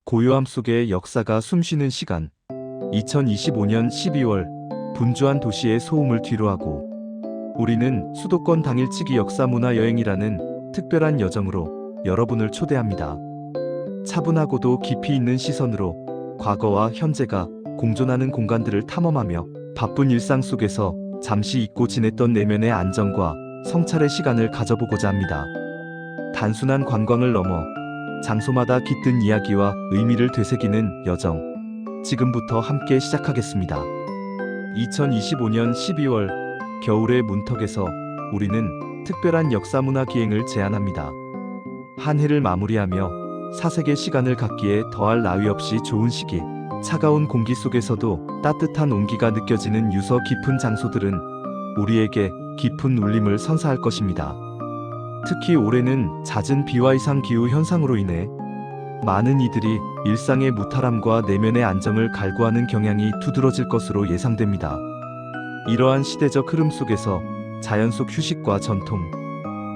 고요함 속에 역사가 숨쉬는 시간. 2025년 12월 분주한 도시의 소음을 뒤로하고 우리는 수도권 당일치기 역사문화여행이라는 특별한 여정으로 여러분을 초대합니다. 차분하고도 깊이 있는 시선으로 과거와 현재가 공존하는 공간들을 탐험하며 바쁜 일상 속에서 잠시 잊고 지냈던 내면의 안정과 성찰의 시간을 가져보고자 합니다. 단순한 관광을 넘어 장소마다 깃든 이야기와 의미를 되새기는 여정. 지금부터 함께 시작하겠습니다. 2025년 12월 겨울의 문턱에서 우리는 특별한 역사문화 기행을 제안합니다. 한 해를 마무리하며 사색의 시간을 갖기에 더할 나위 없이 좋은 시기. 차가운 공기 속에서도 따뜻한 온기가 느껴지는 유서 깊은 장소들은 우리에게 깊은 울림을 선사할 것입니다. 특히 올해는 잦은 비와 이상 기후 현상으로 인해 많은 이들이 일상의 무탈함과 내면의 안정을 갈구하는 경향이 두드러질 것으로 예상됩니다. 이러한 시대적 흐름 속에서 자연 속 휴식과 전통,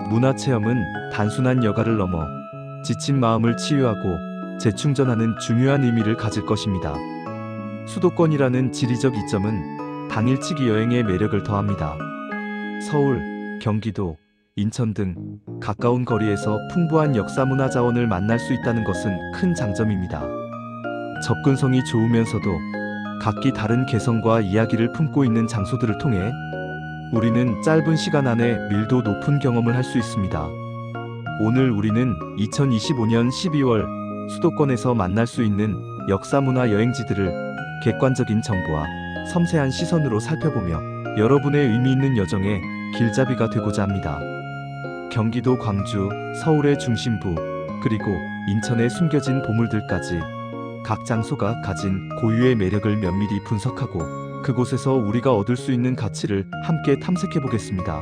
문화체험은 단순한 여가를 넘어 지친 마음을 치유하고 재충전하는 중요한 의미를 가질 것입니다. 수도권이라는 지리적 이점은 당일치기 여행의 매력을 더합니다. 서울, 경기도, 인천 등 가까운 거리에서 풍부한 역사문화 자원을 만날 수 있다는 것은 큰 장점입니다. 접근성이 좋으면서도 각기 다른 개성과 이야기를 품고 있는 장소들을 통해 우리는 짧은 시간 안에 밀도 높은 경험을 할 수 있습니다. 오늘 우리는 2025년 12월 수도권에서 만날 수 있는 역사문화 여행지들을 객관적인 정보와 섬세한 시선으로 살펴보며 여러분의 의미 있는 여정에 길잡이가 되고자 합니다. 경기도 광주, 서울의 중심부, 그리고 인천의 숨겨진 보물들까지 각 장소가 가진 고유의 매력을 면밀히 분석하고 그곳에서 우리가 얻을 수 있는 가치를 함께 탐색해 보겠습니다.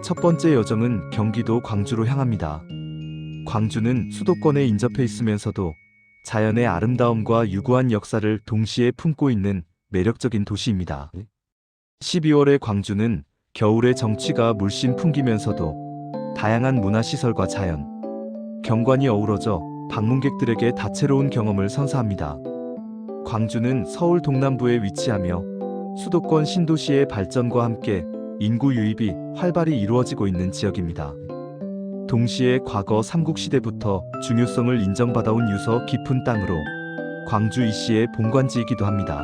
첫 번째 여정은 경기도 광주로 향합니다. 광주는 수도권에 인접해 있으면서도 자연의 아름다움과 유구한 역사를 동시에 품고 있는 매력적인 도시입니다. 12월의 광주는 겨울의 정취가 물씬 풍기면서도 다양한 문화시설과 자연, 경관이 어우러져 방문객들에게 다채로운 경험을 선사합니다. 광주는 서울 동남부에 위치하며 수도권 신도시의 발전과 함께 인구 유입이 활발히 이루어지고 있는 지역입니다. 동시에 과거 삼국시대부터 중요성을 인정받아온 유서 깊은 땅으로 광주 이시의 본관지이기도 합니다.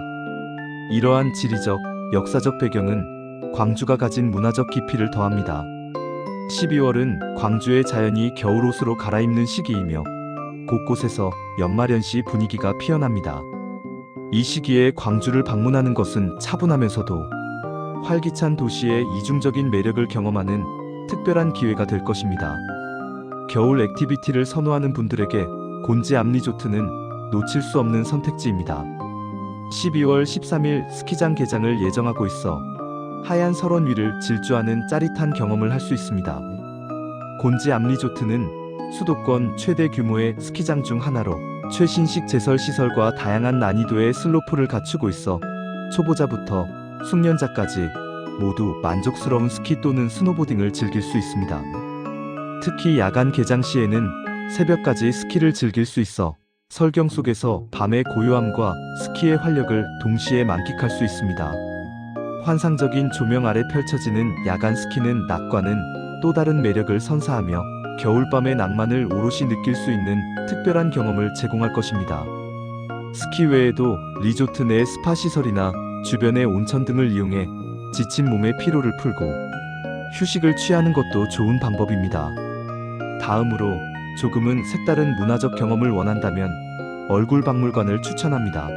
이러한 지리적, 역사적 배경은 광주가 가진 문화적 깊이를 더합니다. 12월은 광주의 자연이 겨울옷으로 갈아입는 시기이며 곳곳에서 연말연시 분위기가 피어납니다. 이 시기에 광주를 방문하는 것은 차분하면서도 활기찬 도시의 이중적인 매력을 경험하는 특별한 기회가 될 것입니다. 겨울 액티비티를 선호하는 분들에게 곤지 암리조트는 놓칠 수 없는 선택지입니다. 12월 13일 스키장 개장을 예정하고 있어 하얀 설원 위를 질주하는 짜릿한 경험을 할 수 있습니다. 곤지 암리조트는 수도권 최대 규모의 스키장 중 하나로 최신식 제설 시설과 다양한 난이도의 슬로프를 갖추고 있어 초보자부터 숙련자까지 모두 만족스러운 스키 또는 스노보딩을 즐길 수 있습니다. 특히 야간 개장 시에는 새벽까지 스키를 즐길 수 있어 설경 속에서 밤의 고요함과 스키의 활력을 동시에 만끽할 수 있습니다. 환상적인 조명 아래 펼쳐지는 야간 스키는 낮과는 또 다른 매력을 선사하며 겨울밤의 낭만을 오롯이 느낄 수 있는 특별한 경험을 제공할 것입니다. 스키 외에도 리조트 내 스파 시설이나 주변의 온천 등을 이용해 지친 몸의 피로를 풀고 휴식을 취하는 것도 좋은 방법입니다. 다음으로 조금은 색다른 문화적 경험을 원한다면 얼굴박물관을 추천합니다.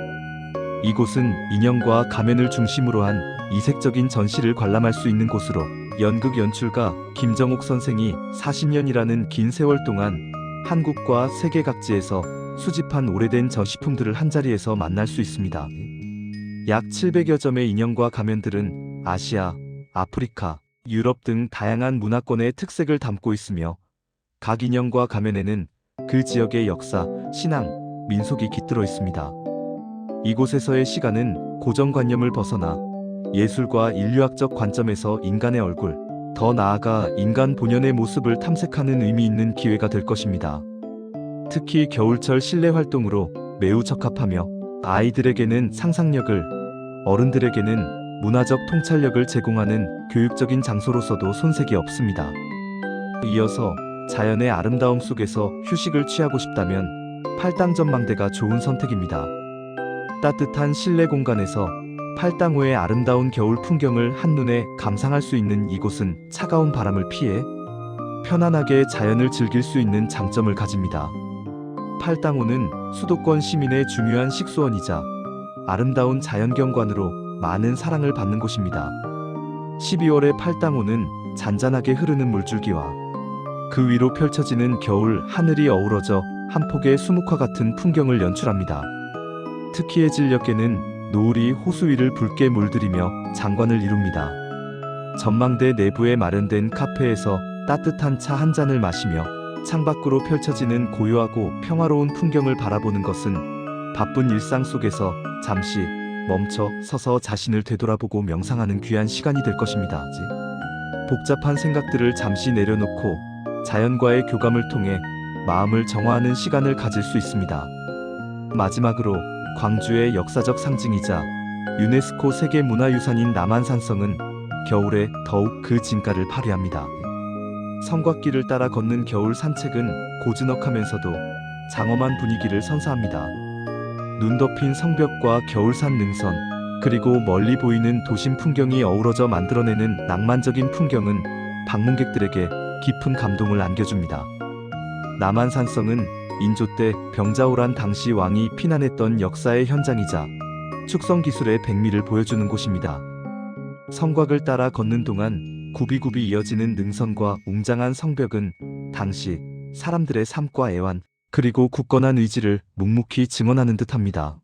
이곳은 인형과 가면을 중심으로 한 이색적인 전시를 관람할 수 있는 곳으로 연극 연출가 김정옥 선생이 40년이라는 긴 세월 동안 한국과 세계 각지에서 수집한 오래된 전시품들을 한자리에서 만날 수 있습니다. 약 700여 점의 인형과 가면들은 아시아, 아프리카, 유럽 등 다양한 문화권의 특색을 담고 있으며 각 인형과 가면에는 그 지역의 역사, 신앙, 민속이 깃들어 있습니다. 이곳에서의 시간은 고정관념을 벗어나 예술과 인류학적 관점에서 인간의 얼굴, 더 나아가 인간 본연의 모습을 탐색하는 의미 있는 기회가 될 것입니다. 특히 겨울철 실내 활동으로 매우 적합하며 아이들에게는 상상력을, 어른들에게는 문화적 통찰력을 제공하는 교육적인 장소로서도 손색이 없습니다. 이어서 자연의 아름다움 속에서 휴식을 취하고 싶다면 팔당 전망대가 좋은 선택입니다. 따뜻한 실내 공간에서 팔당호의 아름다운 겨울 풍경을 한눈에 감상할 수 있는 이곳은 차가운 바람을 피해 편안하게 자연을 즐길 수 있는 장점을 가집니다. 팔당호는 수도권 시민의 중요한 식수원이자 아름다운 자연경관으로 많은 사랑을 받는 곳입니다. 12월의 팔당호는 잔잔하게 흐르는 물줄기와 그 위로 펼쳐지는 겨울 하늘이 어우러져 한 폭의 수묵화 같은 풍경을 연출합니다. 특히 해질녘에는 노을이 호수 위를 붉게 물들이며 장관을 이룹니다. 전망대 내부에 마련된 카페에서 따뜻한 차 한 잔을 마시며 창밖으로 펼쳐지는 고요하고 평화로운 풍경을 바라보는 것은 바쁜 일상 속에서 잠시 멈춰 서서 자신을 되돌아보고 명상하는 귀한 시간이 될 것입니다. 복잡한 생각들을 잠시 내려놓고 자연과의 교감을 통해 마음을 정화하는 시간을 가질 수 있습니다. 마지막으로 광주의 역사적 상징이자 유네스코 세계문화유산인 남한산성은 겨울에 더욱 그 진가를 발휘합니다. 성곽길을 따라 걷는 겨울 산책은 고즈넉하면서도 장엄한 분위기를 선사합니다. 눈 덮인 성벽과 겨울산 능선, 그리고 멀리 보이는 도심 풍경이 어우러져 만들어내는 낭만적인 풍경은 방문객들에게 깊은 감동을 안겨줍니다. 남한산성은 인조 때 병자호란 당시 왕이 피난했던 역사의 현장이자 축성 기술의 백미를 보여주는 곳입니다. 성곽을 따라 걷는 동안 굽이굽이 이어지는 능선과 웅장한 성벽은 당시 사람들의 삶과 애환, 그리고 굳건한 의지를 묵묵히 증언하는 듯합니다.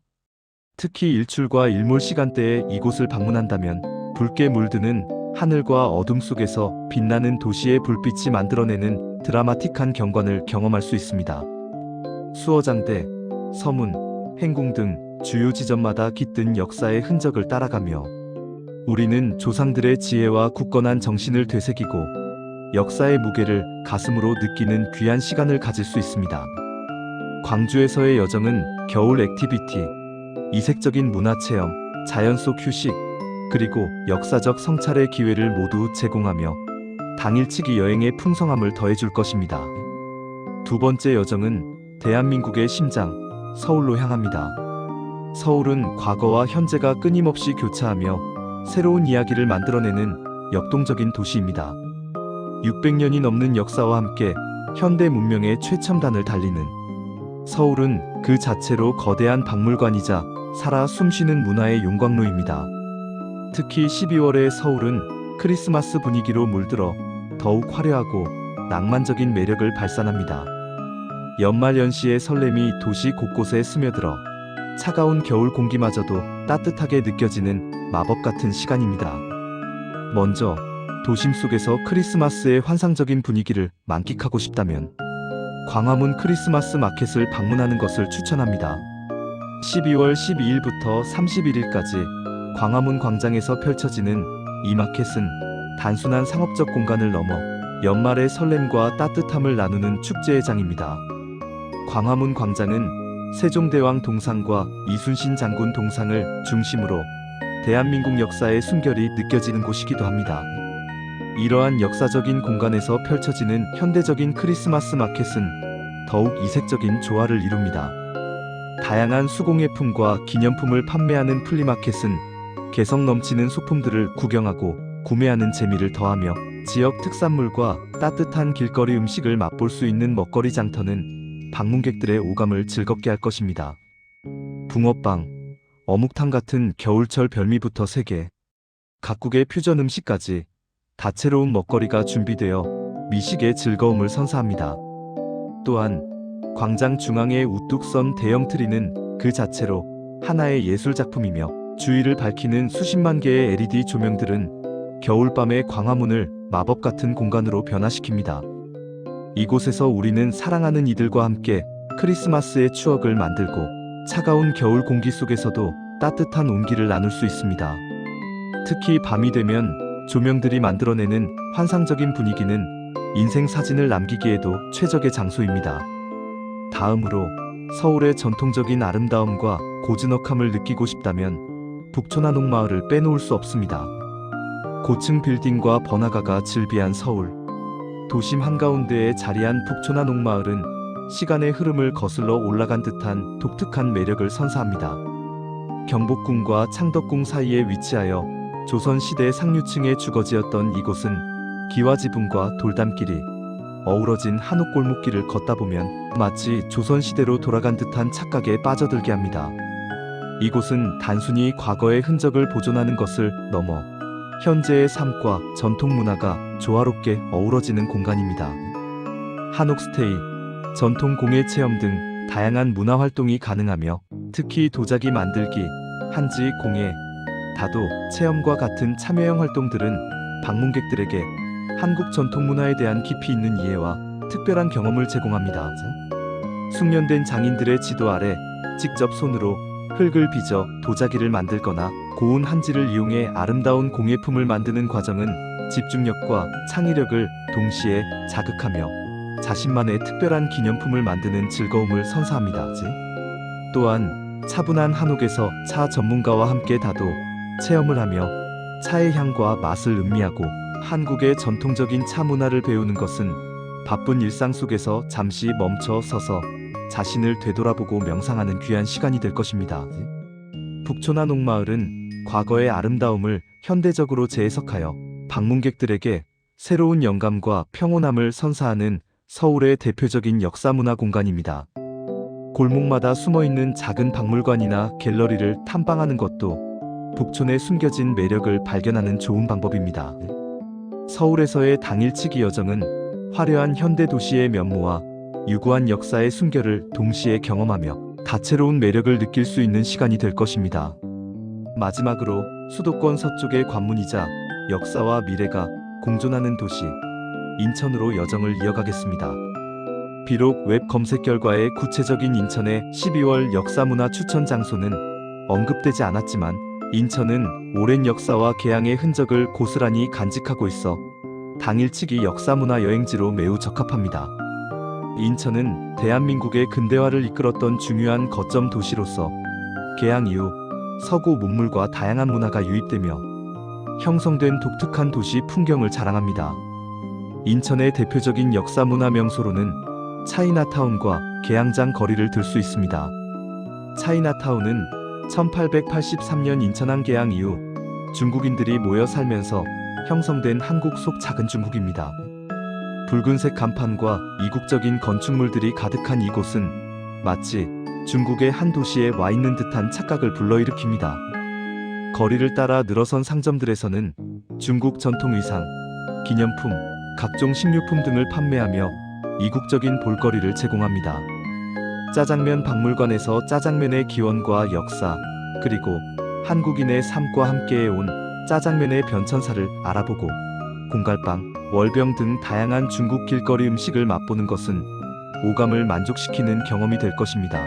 특히 일출과 일몰 시간대에 이곳을 방문한다면 붉게 물드는 하늘과 어둠 속에서 빛나는 도시의 불빛이 만들어내는 드라마틱한 경관을 경험할 수 있습니다. 수어장대, 서문, 행궁 등 주요 지점마다 깃든 역사의 흔적을 따라가며 우리는 조상들의 지혜와 굳건한 정신을 되새기고 역사의 무게를 가슴으로 느끼는 귀한 시간을 가질 수 있습니다. 광주에서의 여정은 겨울 액티비티, 이색적인 문화체험, 자연 속 휴식, 그리고 역사적 성찰의 기회를 모두 제공하며 당일치기 여행의 풍성함을 더해줄 것입니다. 두 번째 여정은 대한민국의 심장, 서울로 향합니다. 서울은 과거와 현재가 끊임없이 교차하며 새로운 이야기를 만들어내는 역동적인 도시입니다. 600년이 넘는 역사와 함께 현대 문명의 최첨단을 달리는 서울은 그 자체로 거대한 박물관이자 살아 숨쉬는 문화의 용광로입니다. 특히 12월의 서울은 크리스마스 분위기로 물들어 더욱 화려하고 낭만적인 매력을 발산합니다. 연말연시의 설렘이 도시 곳곳에 스며들어 차가운 겨울 공기마저도 따뜻하게 느껴지는 마법 같은 시간입니다. 먼저 도심 속에서 크리스마스의 환상적인 분위기를 만끽하고 싶다면 광화문 크리스마스 마켓을 방문하는 것을 추천합니다. 12월 12일부터 31일까지 광화문 광장에서 펼쳐지는 이 마켓은 단순한 상업적 공간을 넘어 연말의 설렘과 따뜻함을 나누는 축제의 장입니다. 광화문 광장은 세종대왕 동상과 이순신 장군 동상을 중심으로 대한민국 역사의 숨결이 느껴지는 곳이기도 합니다. 이러한 역사적인 공간에서 펼쳐지는 현대적인 크리스마스 마켓은 더욱 이색적인 조화를 이룹니다. 다양한 수공예품과 기념품을 판매하는 플리마켓은 개성 넘치는 소품들을 구경하고 구매하는 재미를 더하며 지역 특산물과 따뜻한 길거리 음식을 맛볼 수 있는 먹거리 장터는 방문객들의 오감을 즐겁게 할 것입니다. 붕어빵, 어묵탕 같은 겨울철 별미부터 세계, 각국의 퓨전 음식까지 다채로운 먹거리가 준비되어 미식의 즐거움을 선사합니다. 또한 광장 중앙에 우뚝 선 대형 트리는 그 자체로 하나의 예술 작품이며 주위를 밝히는 수십만 개의 LED 조명들은 겨울밤의 광화문을 마법 같은 공간으로 변화시킵니다. 이곳에서 우리는 사랑하는 이들과 함께 크리스마스의 추억을 만들고 차가운 겨울 공기 속에서도 따뜻한 온기를 나눌 수 있습니다. 특히 밤이 되면 조명들이 만들어내는 환상적인 분위기는 인생 사진을 남기기에도 최적의 장소입니다. 다음으로 서울의 전통적인 아름다움과 고즈넉함을 느끼고 싶다면 북촌한옥마을을 빼놓을 수 없습니다. 고층 빌딩과 번화가가 즐비한 서울, 도심 한가운데에 자리한 북촌한옥마을은 시간의 흐름을 거슬러 올라간 듯한 독특한 매력을 선사합니다. 경복궁과 창덕궁 사이에 위치하여 조선시대 상류층의 주거지였던 이곳은 기와지붕과 돌담길이 어우러진 한옥골목길을 걷다 보면 마치 조선시대로 돌아간 듯한 착각에 빠져들게 합니다. 이곳은 단순히 과거의 흔적을 보존하는 것을 넘어 현재의 삶과 전통 문화가 조화롭게 어우러지는 공간입니다. 한옥 스테이, 전통 공예 체험 등 다양한 문화 활동이 가능하며 특히 도자기 만들기, 한지 공예, 다도 체험과 같은 참여형 활동들은 방문객들에게 한국 전통 문화에 대한 깊이 있는 이해와 특별한 경험을 제공합니다. 숙련된 장인들의 지도 아래 직접 손으로 흙을 빚어 도자기를 만들거나 고운 한지를 이용해 아름다운 공예품을 만드는 과정은 집중력과 창의력을 동시에 자극하며 자신만의 특별한 기념품을 만드는 즐거움을 선사합니다. 또한 차분한 한옥에서 차 전문가와 함께 다도 체험을 하며 차의 향과 맛을 음미하고 한국의 전통적인 차 문화를 배우는 것은 바쁜 일상 속에서 잠시 멈춰 서서 자신을 되돌아보고 명상하는 귀한 시간이 될 것입니다. 북촌한옥마을은 과거의 아름다움을 현대적으로 재해석하여 방문객들에게 새로운 영감과 평온함을 선사하는 서울의 대표적인 역사문화 공간입니다. 골목마다 숨어있는 작은 박물관이나 갤러리를 탐방하는 것도 북촌의 숨겨진 매력을 발견하는 좋은 방법입니다. 서울에서의 당일치기 여정은 화려한 현대 도시의 면모와 유구한 역사의 숨결을 동시에 경험하며 다채로운 매력을 느낄 수 있는 시간이 될 것입니다. 마지막으로 수도권 서쪽의 관문이자 역사와 미래가 공존하는 도시 인천으로 여정을 이어가겠습니다. 비록 웹 검색 결과에 구체적인 인천의 12월 역사문화 추천 장소는 언급되지 않았지만 인천은 오랜 역사와 개항의 흔적을 고스란히 간직하고 있어 당일치기 역사문화 여행지로 매우 적합합니다. 인천은 대한민국의 근대화를 이끌었던 중요한 거점 도시로서 개항 이후 서구 문물과 다양한 문화가 유입되며 형성된 독특한 도시 풍경을 자랑합니다. 인천의 대표적인 역사문화 명소로는 차이나타운과 계양장 거리를 들 수 있습니다. 차이나타운은 1883년 인천항 개항 이후 중국인들이 모여 살면서 형성된 한국 속 작은 중국입니다. 붉은색 간판과 이국적인 건축물들이 가득한 이곳은 마치 중국의 한 도시에 와 있는 듯한 착각을 불러일으킵니다. 거리를 따라 늘어선 상점들에서는 중국 전통 의상, 기념품, 각종 식료품 등을 판매하며 이국적인 볼거리를 제공합니다. 짜장면 박물관에서 짜장면의 기원과 역사, 그리고 한국인의 삶과 함께해온 짜장면의 변천사를 알아보고 공갈빵, 월병 등 다양한 중국 길거리 음식을 맛보는 것은 오감을 만족시키는 경험이 될 것입니다.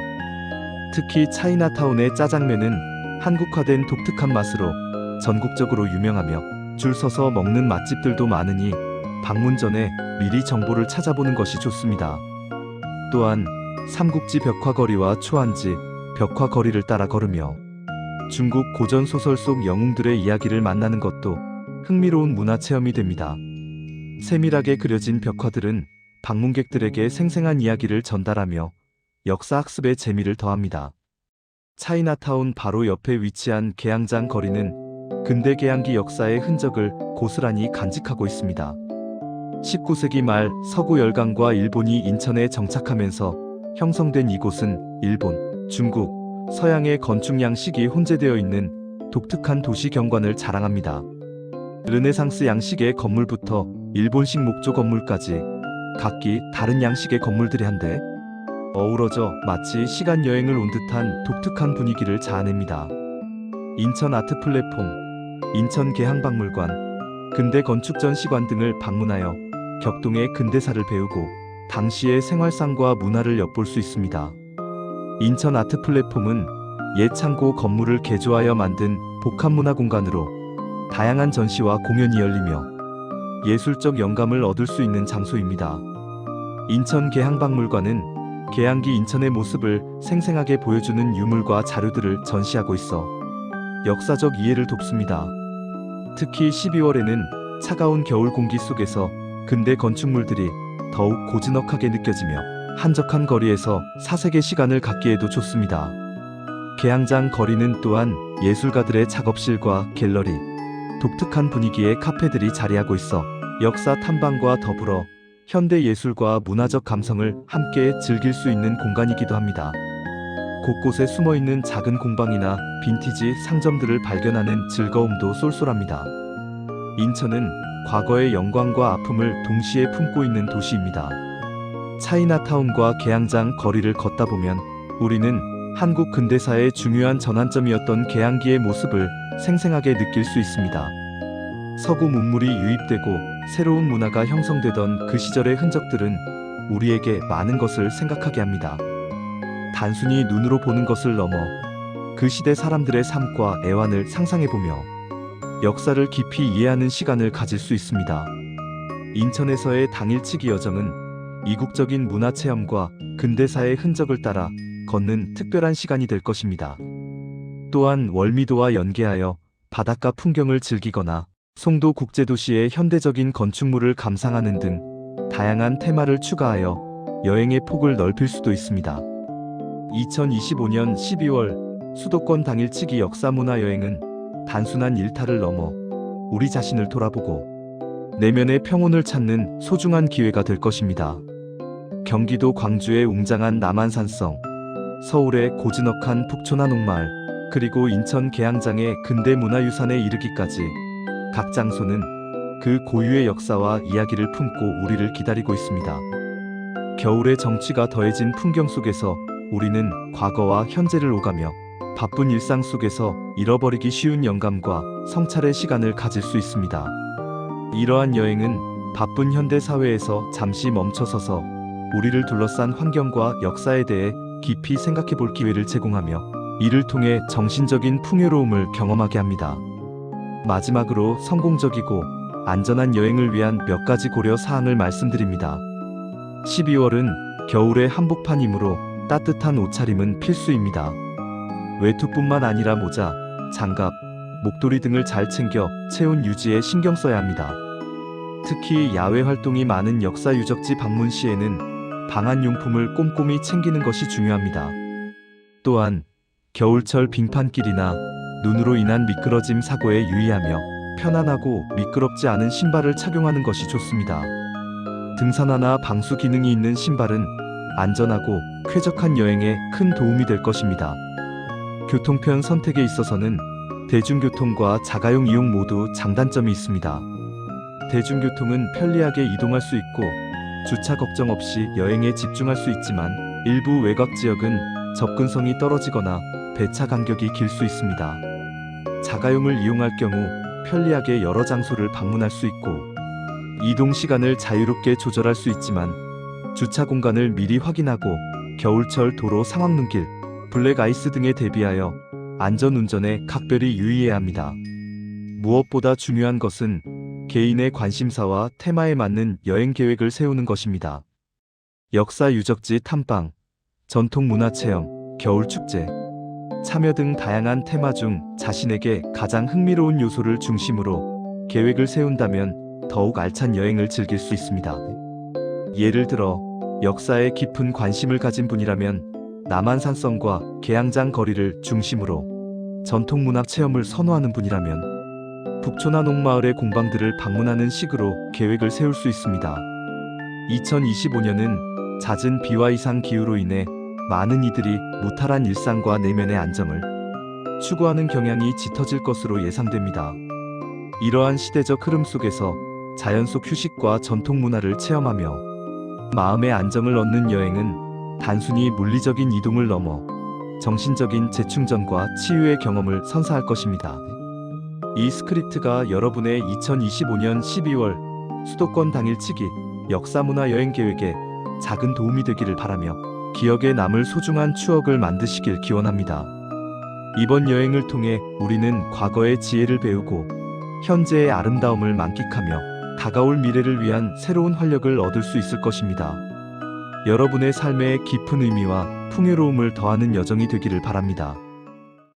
특히 차이나타운의 짜장면은 한국화된 독특한 맛으로 전국적으로 유명하며 줄 서서 먹는 맛집들도 많으니 방문 전에 미리 정보를 찾아보는 것이 좋습니다. 또한 삼국지 벽화거리와 초안지, 벽화거리를 따라 걸으며 중국 고전 소설 속 영웅들의 이야기를 만나는 것도 흥미로운 문화체험이 됩니다. 세밀하게 그려진 벽화들은 방문객들에게 생생한 이야기를 전달하며 역사학습의 재미를 더합니다. 차이나타운 바로 옆에 위치한 계양장 거리는 근대 계양기 역사의 흔적을 고스란히 간직하고 있습니다. 19세기 말 서구 열강과 일본이 인천에 정착하면서 형성된 이곳은 일본, 중국, 서양의 건축 양식이 혼재되어 있는 독특한 도시 경관을 자랑합니다. 르네상스 양식의 건물부터 일본식 목조 건물까지 각기 다른 양식의 건물들이 한데 어우러져 마치 시간 여행을 온 듯한 독특한 분위기를 자아냅니다. 인천 아트 플랫폼, 인천 계항박물관, 근대 건축 전시관 등을 방문하여 격동의 근대사를 배우고 당시의 생활상과 문화를 엿볼 수 있습니다. 인천 아트 플랫폼은 옛 창고 건물을 개조하여 만든 복합문화 공간으로 다양한 전시와 공연이 열리며 예술적 영감을 얻을 수 있는 장소입니다. 인천 계항박물관은 계양기 인천의 모습을 생생하게 보여주는 유물과 자료들을 전시하고 있어 역사적 이해를 돕습니다. 특히 12월에는 차가운 겨울 공기 속에서 근대 건축물들이 더욱 고즈넉하게 느껴지며 한적한 거리에서 사색의 시간을 갖기에도 좋습니다. 계양장 거리는 또한 예술가들의 작업실과 갤러리, 독특한 분위기의 카페들이 자리하고 있어 역사 탐방과 더불어 현대 예술과 문화적 감성을 함께 즐길 수 있는 공간이기도 합니다. 곳곳에 숨어있는 작은 공방이나 빈티지 상점들을 발견하는 즐거움도 쏠쏠합니다. 인천은 과거의 영광과 아픔을 동시에 품고 있는 도시입니다. 차이나타운과 계양장 거리를 걷다 보면 우리는 한국 근대사의 중요한 전환점이었던 계양기의 모습을 생생하게 느낄 수 있습니다. 서구 문물이 유입되고 새로운 문화가 형성되던 그 시절의 흔적들은 우리에게 많은 것을 생각하게 합니다. 단순히 눈으로 보는 것을 넘어 그 시대 사람들의 삶과 애환을 상상해보며 역사를 깊이 이해하는 시간을 가질 수 있습니다. 인천에서의 당일치기 여정은 이국적인 문화체험과 근대사의 흔적을 따라 걷는 특별한 시간이 될 것입니다. 또한 월미도와 연계하여 바닷가 풍경을 즐기거나 송도 국제도시의 현대적인 건축물을 감상하는 등 다양한 테마를 추가하여 여행의 폭을 넓힐 수도 있습니다. 2025년 12월 수도권 당일치기 역사문화여행은 단순한 일탈을 넘어 우리 자신을 돌아보고 내면의 평온을 찾는 소중한 기회가 될 것입니다. 경기도 광주의 웅장한 남한산성, 서울의 고즈넉한 북촌 한옥마을, 그리고 인천 계양장의 근대문화유산에 이르기까지 각 장소는 그 고유의 역사와 이야기를 품고 우리를 기다리고 있습니다. 겨울의 정취가 더해진 풍경 속에서 우리는 과거와 현재를 오가며 바쁜 일상 속에서 잃어버리기 쉬운 영감과 성찰의 시간을 가질 수 있습니다. 이러한 여행은 바쁜 현대 사회에서 잠시 멈춰서서 우리를 둘러싼 환경과 역사에 대해 깊이 생각해 볼 기회를 제공하며 이를 통해 정신적인 풍요로움을 경험하게 합니다. 마지막으로 성공적이고 안전한 여행을 위한 몇 가지 고려 사항을 말씀드립니다. 12월은 겨울의 한복판이므로 따뜻한 옷차림은 필수입니다. 외투뿐만 아니라 모자, 장갑, 목도리 등을 잘 챙겨 체온 유지에 신경 써야 합니다. 특히 야외 활동이 많은 역사 유적지 방문 시에는 방한용품을 꼼꼼히 챙기는 것이 중요합니다. 또한 겨울철 빙판길이나 눈으로 인한 미끄러짐 사고에 유의하며 편안하고 미끄럽지 않은 신발을 착용하는 것이 좋습니다. 등산화나 방수 기능이 있는 신발은 안전하고 쾌적한 여행에 큰 도움이 될 것입니다. 교통편 선택에 있어서는 대중교통과 자가용 이용 모두 장단점이 있습니다. 대중교통은 편리하게 이동할 수 있고 주차 걱정 없이 여행에 집중할 수 있지만 일부 외곽 지역은 접근성이 떨어지거나 배차 간격이 길 수 있습니다. 자가용을 이용할 경우 편리하게 여러 장소를 방문할 수 있고 이동 시간을 자유롭게 조절할 수 있지만 주차 공간을 미리 확인하고 겨울철 도로 상황 눈길, 블랙 아이스 등에 대비하여 안전운전에 각별히 유의해야 합니다. 무엇보다 중요한 것은 개인의 관심사와 테마에 맞는 여행 계획을 세우는 것입니다. 역사 유적지 탐방, 전통 문화 체험, 겨울 축제, 참여 등 다양한 테마 중 자신에게 가장 흥미로운 요소를 중심으로 계획을 세운다면 더욱 알찬 여행을 즐길 수 있습니다. 예를 들어 역사에 깊은 관심을 가진 분이라면 남한산성과 계양장 거리를 중심으로 전통문화 체험을 선호하는 분이라면 북촌 한옥마을의 공방들을 방문하는 식으로 계획을 세울 수 있습니다. 2025년은 잦은 비와 이상 기후로 인해 많은 이들이 무탈한 일상과 내면의 안정을 추구하는 경향이 짙어질 것으로 예상됩니다. 이러한 시대적 흐름 속에서 자연 속 휴식과 전통 문화를 체험하며 마음의 안정을 얻는 여행은 단순히 물리적인 이동을 넘어 정신적인 재충전과 치유의 경험을 선사할 것입니다. 이 스크립트가 여러분의 2025년 12월 수도권 당일치기 역사문화 여행 계획에 작은 도움이 되기를 바라며 기억에 남을 소중한 추억을 만드시길 기원합니다. 이번 여행을 통해 우리는 과거의 지혜를 배우고 현재의 아름다움을 만끽하며 다가올 미래를 위한 새로운 활력을 얻을 수 있을 것입니다. 여러분의 삶에 깊은 의미와 풍요로움을 더하는 여정이 되기를 바랍니다.